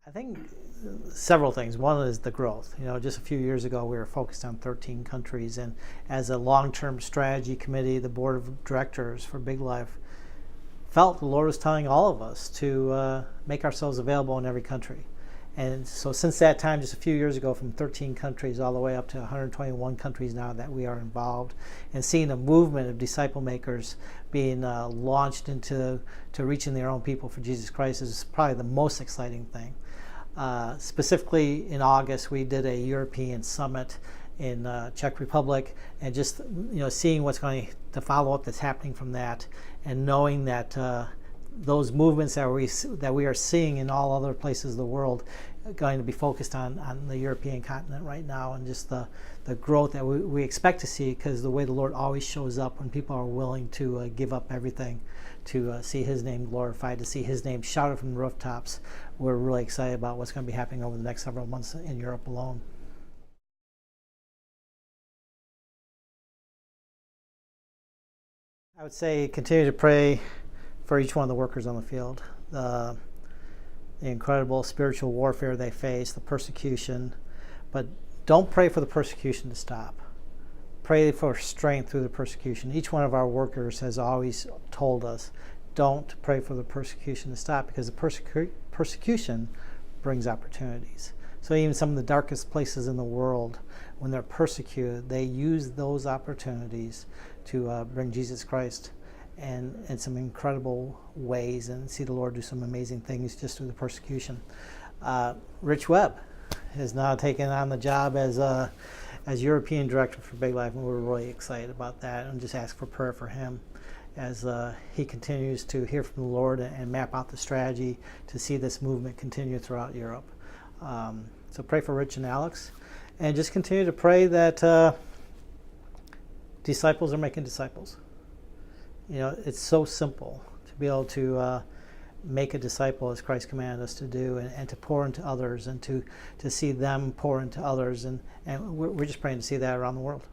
I think several things. One is the growth. Just a few years ago, we were focused on 13 countries, and as a long-term strategy committee, the board of directors for Big Life felt the Lord was telling all of us to make ourselves available in every country. And so since that time, just a few years ago, from 13 countries all the way up to 121 countries now that we are involved, and seeing a movement of disciple makers being launched into reaching their own people for Jesus Christ is probably the most exciting thing. Specifically in August, we did a European summit in Czech Republic, and just seeing what's going to follow up that's happening from that, and knowing that those movements that we are seeing in all other places of the world are going to be focused on the European continent right now, and just the growth that we expect to see, because the way the Lord always shows up when people are willing to give up everything to see His name glorified, to see His name shouted from the rooftops. We're really excited about what's going to be happening over the next several months in Europe alone. I would say continue to pray for each one of the workers on the field. The incredible spiritual warfare they face, the persecution, but don't pray for the persecution to stop. Pray for strength through the persecution. Each one of our workers has always told us, don't pray for the persecution to stop, because the persecution brings opportunities. So even some of the darkest places in the world, when they're persecuted, they use those opportunities to bring Jesus Christ in some incredible ways, and see the Lord do some amazing things just through the persecution. Rich Webb has now taken on the job as European Director for Big Life, and we're really excited about that, and just ask for prayer for him as he continues to hear from the Lord and map out the strategy to see this movement continue throughout Europe. So pray for Rich and Alex, and just continue to pray that disciples are making disciples. It's so simple to be able to make a disciple as Christ commanded us to do, and to pour into others, and to see them pour into others, and we're just praying to see that around the world.